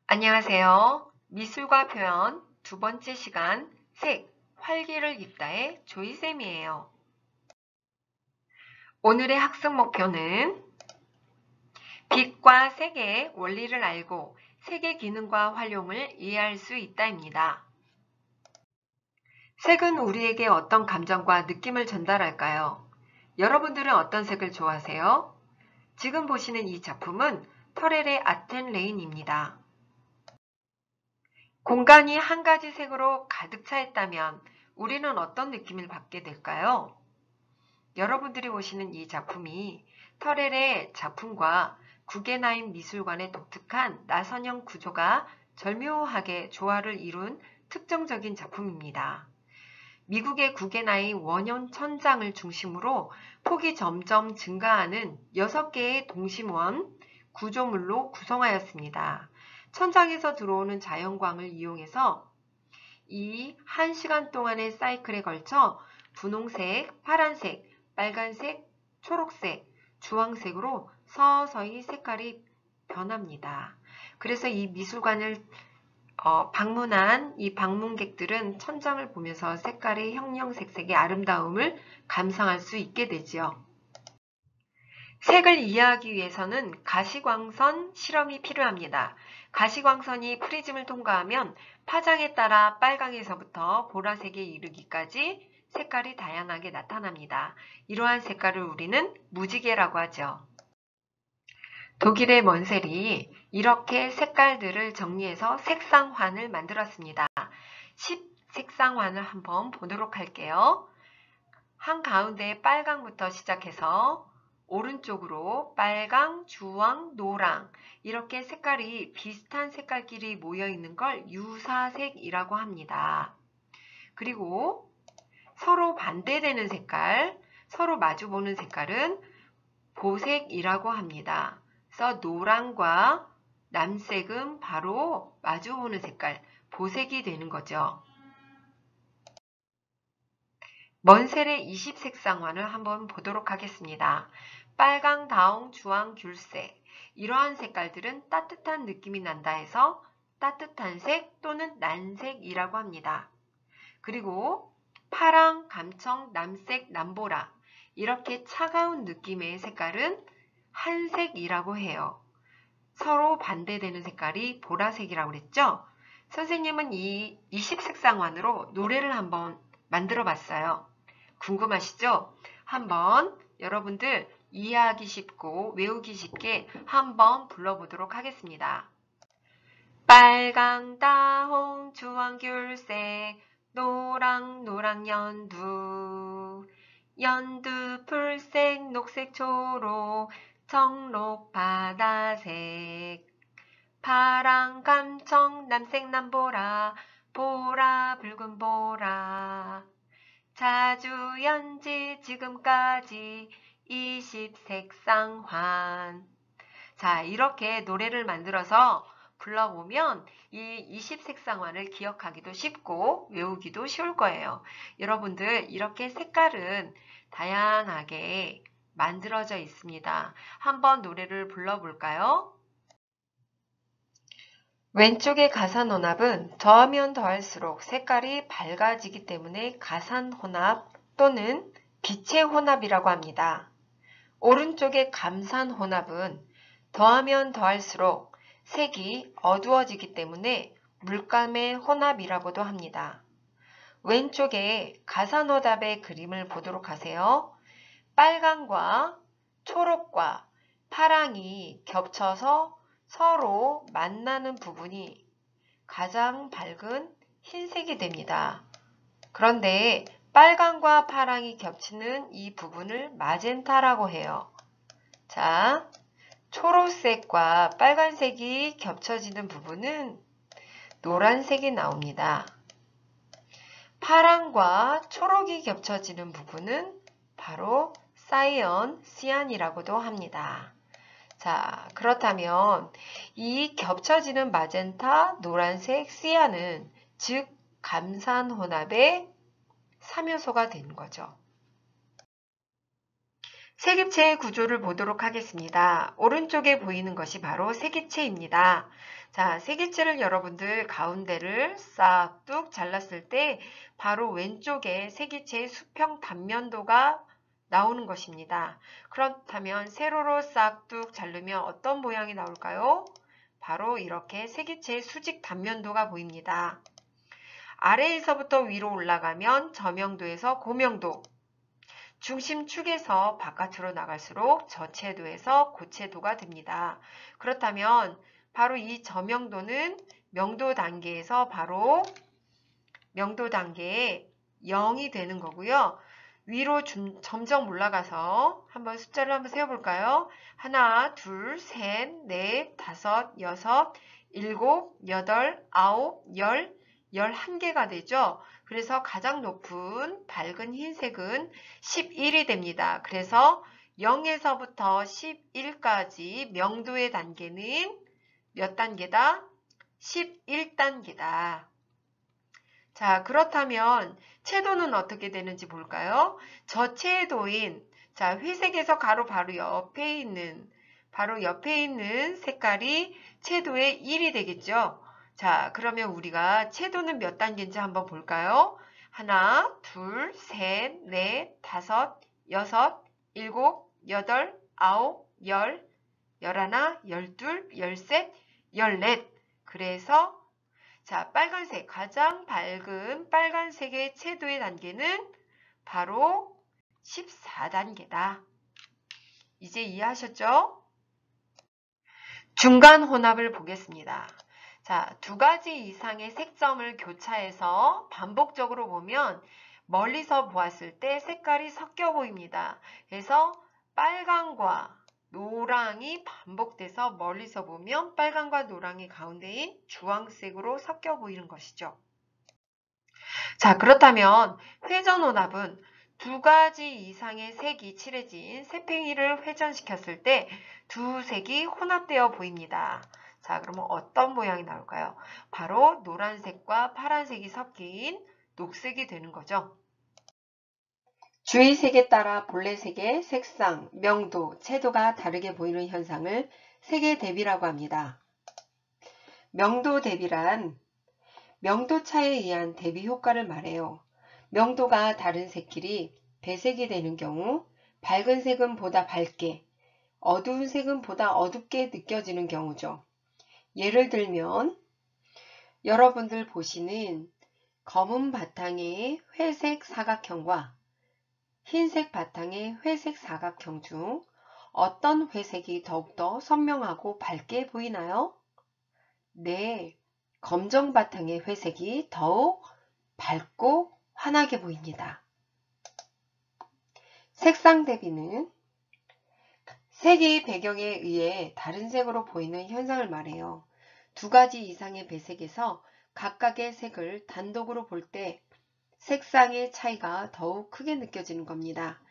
안녕하세요. 미술과 표현 두 번째 시간 색, 활기를 입다의 조이쌤이에요. 오늘의 학습 목표는 빛과 색의 원리를 알고 색의 기능과 활용을 이해할 수 있다입니다. 색은 우리에게 어떤 감정과 느낌을 전달할까요? 여러분들은 어떤 색을 좋아하세요? 지금 보시는 이 작품은 터렐의 아텐레인입니다. 공간이 한 가지 색으로 가득 차 있다면 우리는 어떤 느낌을 받게 될까요? 여러분들이 보시는 이 작품이 터렐의 작품과 구겐하임 미술관의 독특한 나선형 구조가 절묘하게 조화를 이룬 특정적인 작품입니다. 미국의 구겐하임 원형 천장을 중심으로 폭이 점점 증가하는 6개의 동심원 구조물로 구성하였습니다. 천장에서 들어오는 자연광을 이용해서 이 1시간 동안의 사이클에 걸쳐 분홍색, 파란색, 빨간색, 초록색, 주황색으로 서서히 색깔이 변합니다. 그래서 이 미술관을 방문한 이 방문객들은 천장을 보면서 색깔의 형형색색의 아름다움을 감상할 수 있게 되지요. 색을 이해하기 위해서는 가시광선 실험이 필요합니다. 가시광선이 프리즘을 통과하면 파장에 따라 빨강에서부터 보라색에 이르기까지 색깔이 다양하게 나타납니다. 이러한 색깔을 우리는 무지개라고 하죠. 독일의 먼셀이 이렇게 색깔들을 정리해서 색상환을 만들었습니다. 10색상환을 한번 보도록 할게요. 한가운데 빨강부터 시작해서 오른쪽으로 빨강, 주황, 노랑 이렇게 색깔이 비슷한 색깔끼리 모여 있는 걸 유사색이라고 합니다. 그리고 서로 반대되는 색깔, 서로 마주보는 색깔은 보색이라고 합니다. 그래서 노랑과 남색은 바로 마주보는 색깔, 보색이 되는 거죠. 먼셀의 20색상환을 한번 보도록 하겠습니다. 빨강, 다홍, 주황, 귤색 이러한 색깔들은 따뜻한 느낌이 난다 해서 따뜻한 색 또는 난색이라고 합니다. 그리고 파랑, 감청, 남색, 남보라 이렇게 차가운 느낌의 색깔은 한색이라고 해요. 서로 반대되는 색깔이 보라색이라고 그랬죠? 선생님은 이 20색상환으로 노래를 한번 만들어 봤어요. 궁금하시죠? 한번 여러분들 이해하기 쉽고 외우기 쉽게 한번 불러보도록 하겠습니다. 빨강, 다홍, 주황, 귤색, 노랑, 노랑, 연두, 연두, 풀색, 녹색, 초록, 청록, 바다색, 파랑, 감청, 남색, 남보라, 보라, 붉은 보라, 자주, 연지, 지금까지 20색상환. 자, 이렇게 노래를 만들어서 불러보면 이 20색상환을 기억하기도 쉽고 외우기도 쉬울 거예요. 여러분들 이렇게 색깔은 다양하게 만들어져 있습니다. 한번 노래를 불러볼까요? 왼쪽의 가산혼합은 더하면 더할수록 색깔이 밝아지기 때문에 가산혼합 또는 빛의 혼합이라고 합니다. 오른쪽의 감산혼합은 더하면 더할수록 색이 어두워지기 때문에 물감의 혼합이라고도 합니다. 왼쪽에 가산혼합의 그림을 보도록 하세요. 빨강과 초록과 파랑이 겹쳐서 서로 만나는 부분이 가장 밝은 흰색이 됩니다. 그런데 빨강과 파랑이 겹치는 이 부분을 마젠타라고 해요. 자, 초록색과 빨간색이 겹쳐지는 부분은 노란색이 나옵니다. 파랑과 초록이 겹쳐지는 부분은 바로 사이언, 시안이라고도 합니다. 자, 그렇다면 이 겹쳐지는 마젠타, 노란색, 시안은 즉 감산혼합의 3요소가 되는 거죠. 색입체의 구조를 보도록 하겠습니다. 오른쪽에 보이는 것이 바로 색입체입니다. 자, 색입체를 여러분들 가운데를 싹 뚝 잘랐을 때 바로 왼쪽에 색입체의 수평 단면도가 나오는 것입니다. 그렇다면 세로로 싹 뚝 자르면 어떤 모양이 나올까요? 바로 이렇게 색입체의 수직 단면도가 보입니다. 아래에서부터 위로 올라가면 저명도에서 고명도, 중심축에서 바깥으로 나갈수록 저채도에서 고채도가 됩니다. 그렇다면 바로 이 저명도는 명도 단계에서 바로 명도 단계에 0이 되는 거고요. 위로 점점 올라가서 한번 숫자를 한번 세어볼까요? 하나, 둘, 셋, 넷, 다섯, 여섯, 일곱, 여덟, 아홉, 열, 11개가 되죠. 그래서 가장 높은 밝은 흰색은 11이 됩니다. 그래서 0에서부터 11까지 명도의 단계는 몇 단계다? 11단계다. 자, 그렇다면 채도는 어떻게 되는지 볼까요? 저채도인, 자, 회색에서 바로 옆에 있는 색깔이 채도의 1이 되겠죠? 자, 그러면 우리가 채도는 몇 단계인지 한번 볼까요? 하나, 둘, 셋, 넷, 다섯, 여섯, 일곱, 여덟, 아홉, 열, 열하나, 열둘, 열셋, 열넷. 그래서 자, 빨간색, 가장 밝은 빨간색의 채도의 단계는 바로 14단계다. 이제 이해하셨죠? 중간 혼합을 보겠습니다. 자, 두 가지 이상의 색점을 교차해서 반복적으로 보면 멀리서 보았을 때 색깔이 섞여 보입니다. 그래서 빨강과 노랑이 반복돼서 멀리서 보면 빨강과 노랑이 가운데인 주황색으로 섞여 보이는 것이죠. 자, 그렇다면 회전혼합은 두 가지 이상의 색이 칠해진 새팽이를 회전시켰을 때 두 색이 혼합되어 보입니다. 자, 그러면 어떤 모양이 나올까요? 바로 노란색과 파란색이 섞인 녹색이 되는 거죠. 주의색에 따라 본래 색의 색상, 명도, 채도가 다르게 보이는 현상을 색의 대비라고 합니다. 명도 대비란 명도차에 의한 대비 효과를 말해요. 명도가 다른 색끼리 배색이 되는 경우 밝은 색은 보다 밝게, 어두운 색은 보다 어둡게 느껴지는 경우죠. 예를 들면 여러분들 보시는 검은 바탕의 회색 사각형과 흰색 바탕의 회색 사각형 중 어떤 회색이 더욱더 선명하고 밝게 보이나요? 네, 검정 바탕의 회색이 더욱 밝고 환하게 보입니다. 색상 대비는 색의 배경에 의해 다른 색으로 보이는 현상을 말해요. 두 가지 이상의 배색에서 각각의 색을 단독으로 볼 때 색상의 차이가 더욱 크게 느껴지는 겁니다.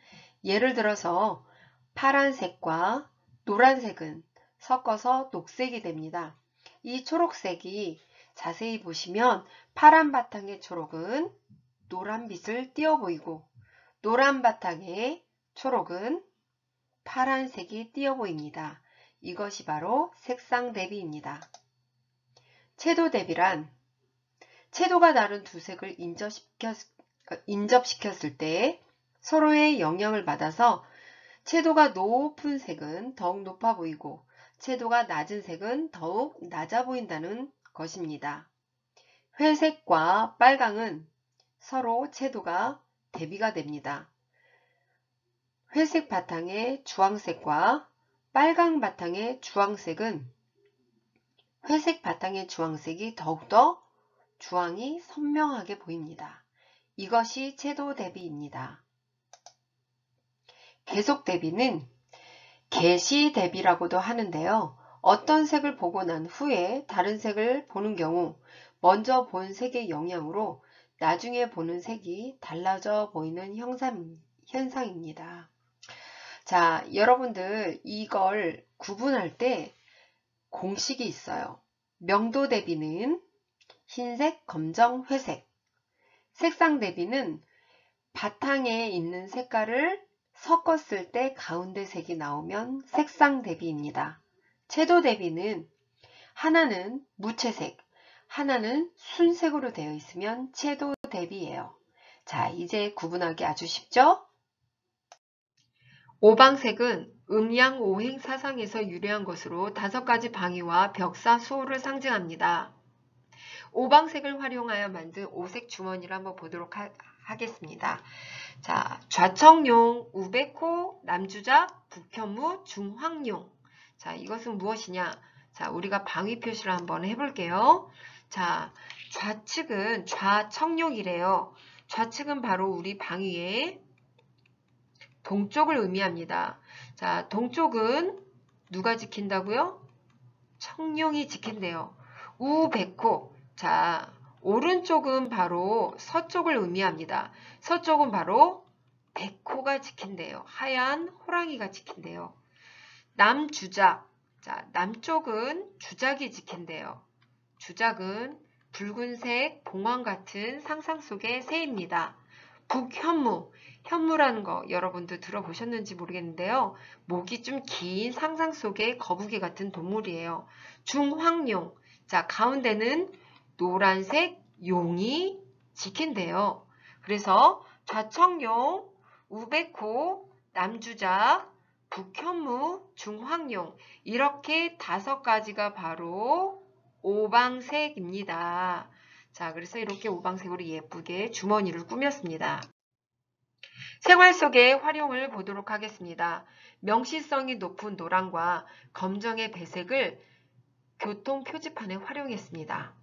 예를 들어서 파란색과 노란색은 섞어서 녹색이 됩니다. 이 초록색이 자세히 보시면 파란 바탕의 초록은 노란빛을 띄어 보이고 노란 바탕의 초록은 파란색이 띄어 보입니다. 이것이 바로 색상 대비입니다. 채도 대비란 채도가 다른 두 색을 인접시켰을 때 서로의 영향을 받아서 채도가 높은 색은 더욱 높아 보이고 채도가 낮은 색은 더욱 낮아 보인다는 것입니다. 회색과 빨강은 서로 채도가 대비가 됩니다. 회색 바탕의 주황색과 빨강 바탕의 주황색은 회색 바탕의 주황색이 더욱더 주황이 선명하게 보입니다. 이것이 채도 대비입니다. 계속 대비는 개시 대비라고도 하는데요. 어떤 색을 보고 난 후에 다른 색을 보는 경우 먼저 본 색의 영향으로 나중에 보는 색이 달라져 보이는 현상입니다. 자, 여러분들 이걸 구분할 때 공식이 있어요. 명도 대비는 흰색, 검정, 회색. 색상 대비는 바탕에 있는 색깔을 섞었을 때 가운데 색이 나오면 색상 대비입니다. 채도 대비는 하나는 무채색, 하나는 순색으로 되어 있으면 채도 대비예요. 자, 이제 구분하기 아주 쉽죠? 오방색은 음양 오행 사상에서 유래한 것으로 5가지 방위와 벽사 수호를 상징합니다. 오방색을 활용하여 만든 오색 주머니를 한번 보도록 하겠습니다. 자, 좌청용, 우백호, 남주작, 북현무, 중황용. 자, 이것은 무엇이냐? 자, 우리가 방위 표시를 한번 해볼게요. 자, 좌측은 좌청용이래요. 좌측은 바로 우리 방위의 동쪽을 의미합니다. 자, 동쪽은 누가 지킨다고요? 청룡이 지킨대요. 우백호. 자, 오른쪽은 바로 서쪽을 의미합니다. 서쪽은 바로 백호가 지킨대요. 하얀 호랑이가 지킨대요. 남주작. 자, 남쪽은 주작이 지킨대요. 주작은 붉은색 봉황 같은 상상 속의 새입니다. 북현무. 현무라는 거 여러분도 들어보셨는지 모르겠는데요. 목이 좀 긴 상상 속의 거북이 같은 동물이에요. 중황용. 자, 가운데는 노란색 용이 지킨대요. 그래서 좌청용, 우백호, 남주작, 북현무, 중황용 이렇게 5가지가 바로 오방색입니다. 자, 그래서 이렇게 오방색으로 예쁘게 주머니를 꾸몄습니다. 생활 속의 활용을 보도록 하겠습니다. 명시성이 높은 노랑과 검정의 배색을 교통 표지판에 활용했습니다.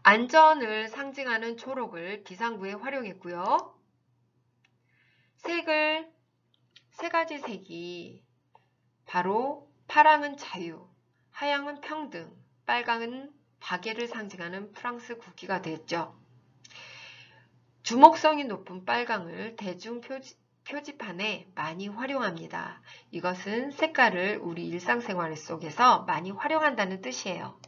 안전을 상징하는 초록을 비상구에 활용했고요. 색을 3가지 색이 바로 파랑은 자유, 하양은 평등, 빨강은 박애를 상징하는 프랑스 국기가 됐죠. 주목성이 높은 빨강을 대중 표지판에 많이 활용합니다. 이것은 색깔을 우리 일상생활 속에서 많이 활용한다는 뜻이에요.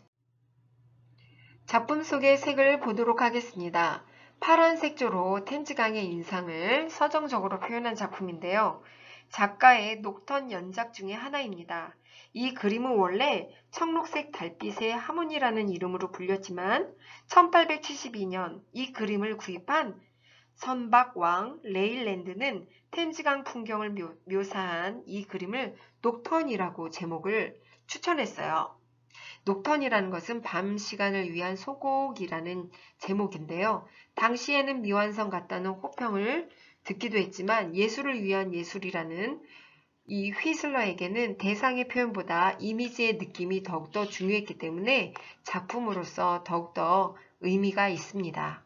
작품 속의 색을 보도록 하겠습니다. 파란 색조로 템즈강의 인상을 서정적으로 표현한 작품인데요. 작가의 녹턴 연작 중에 하나입니다. 이 그림은 원래 청록색 달빛의 하모니라는 이름으로 불렸지만 1872년 이 그림을 구입한 선박왕 레일랜드는 템즈강 풍경을 묘사한 이 그림을 녹턴이라고 제목을 추천했어요. 녹턴이라는 것은 밤 시간을 위한 소곡이라는 제목인데요. 당시에는 미완성 같다는 호평을 듣기도 했지만 예술을 위한 예술이라는 이 휘슬러에게는 대상의 표현보다 이미지의 느낌이 더욱더 중요했기 때문에 작품으로서 더욱더 의미가 있습니다.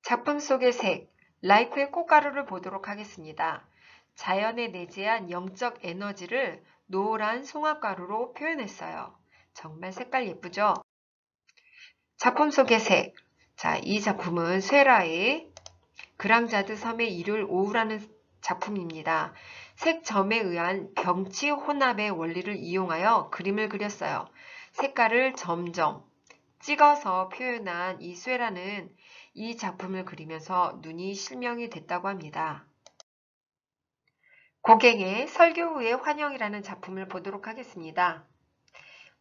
작품 속의 색, 라이프의 꽃가루를 보도록 하겠습니다. 자연에 내재한 영적 에너지를 노란 송화가루로 표현했어요. 정말 색깔 예쁘죠? 작품 속의 색. 자, 이 작품은 쇠라의 그랑자드 섬의 일요일 오후라는 작품입니다. 색점에 의한 병치 혼합의 원리를 이용하여 그림을 그렸어요. 색깔을 점점 찍어서 표현한 이 쇠라는 이 작품을 그리면서 눈이 실명이 됐다고 합니다. 고갱의 설교 후의 환영이라는 작품을 보도록 하겠습니다.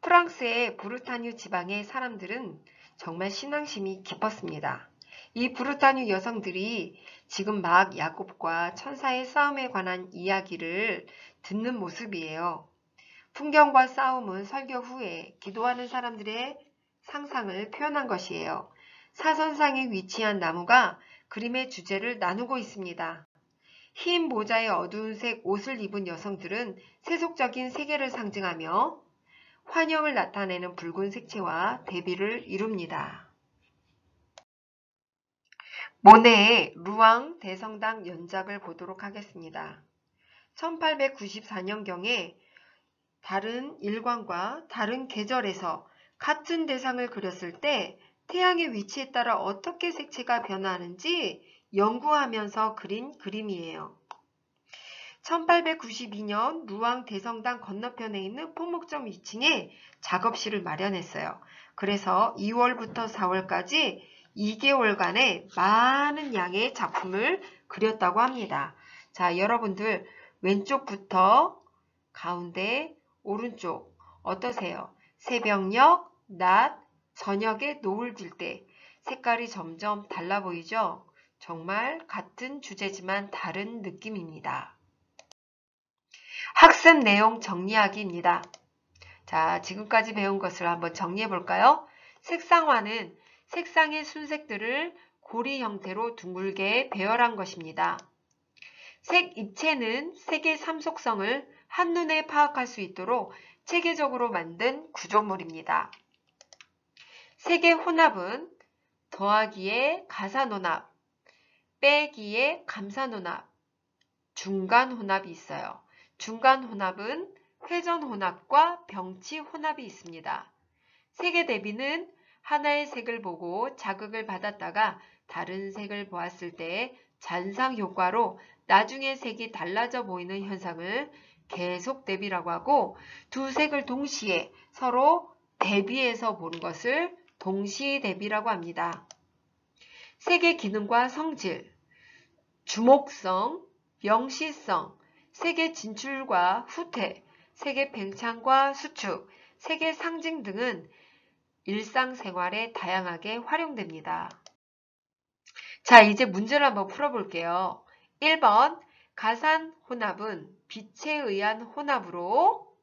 프랑스의 부르타뉴 지방의 사람들은 정말 신앙심이 깊었습니다. 이 부르타뉴 여성들이 지금 막 야곱과 천사의 싸움에 관한 이야기를 듣는 모습이에요. 풍경과 싸움은 설교 후에 기도하는 사람들의 상상을 표현한 것이에요. 사선상에 위치한 나무가 그림의 주제를 나누고 있습니다. 흰 모자에 어두운 색 옷을 입은 여성들은 세속적인 세계를 상징하며 환영을 나타내는 붉은 색채와 대비를 이룹니다. 모네의 루앙 대성당 연작을 보도록 하겠습니다. 1894년경에 다른 일광과 다른 계절에서 같은 대상을 그렸을 때 태양의 위치에 따라 어떻게 색채가 변화하는지 연구하면서 그린 그림이에요. 1892년 루앙 대성당 건너편에 있는 포목점 위층에 작업실을 마련했어요. 그래서 2월부터 4월까지 2개월간의 많은 양의 작품을 그렸다고 합니다. 자, 여러분들 왼쪽부터 가운데, 오른쪽 어떠세요? 새벽녘, 낮, 저녁에 노을 질 때 색깔이 점점 달라 보이죠? 정말 같은 주제지만 다른 느낌입니다. 학습 내용 정리하기입니다. 자, 지금까지 배운 것을 한번 정리해 볼까요? 색상화는 색상의 순색들을 고리 형태로 둥글게 배열한 것입니다. 색 입체는 색의 삼속성을 한눈에 파악할 수 있도록 체계적으로 만든 구조물입니다. 색의 혼합은 더하기의 가산혼합, 빼기의 감산혼합, 중간혼합이 있어요. 중간혼합은 회전혼합과 병치혼합이 있습니다. 색의 대비는 하나의 색을 보고 자극을 받았다가 다른 색을 보았을 때 잔상 효과로 나중에 색이 달라져 보이는 현상을 계속 대비라고 하고, 두 색을 동시에 서로 대비해서 보는 것을 동시 대비라고 합니다. 색의 기능과 성질, 주목성, 명시성, 색의 진출과 후퇴, 색의 팽창과 수축, 색의 상징 등은 일상생활에 다양하게 활용됩니다. 자, 이제 문제를 한번 풀어볼게요. 1번, 가산 혼합은 빛에 의한 혼합으로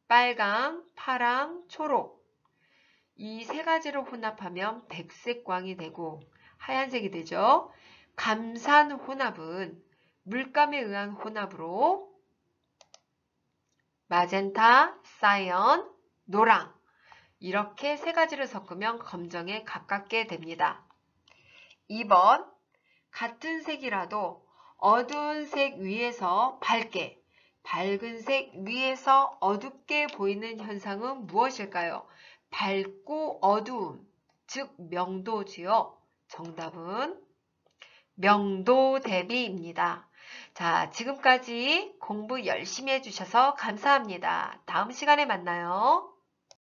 빨강, 파랑, 초록 이 세 가지를 혼합하면 백색광이 되고 하얀색이 되죠. 감산 혼합은 물감에 의한 혼합으로 마젠타, 사이언, 노랑 이렇게 세 가지를 섞으면 검정에 가깝게 됩니다. 2번, 같은 색이라도 어두운 색 위에서 밝게, 밝은 색 위에서 어둡게 보이는 현상은 무엇일까요? 밝고 어두움, 즉 명도지요. 정답은 명도 대비입니다. 자, 지금까지 공부 열심히 해주셔서 감사합니다. 다음 시간에 만나요.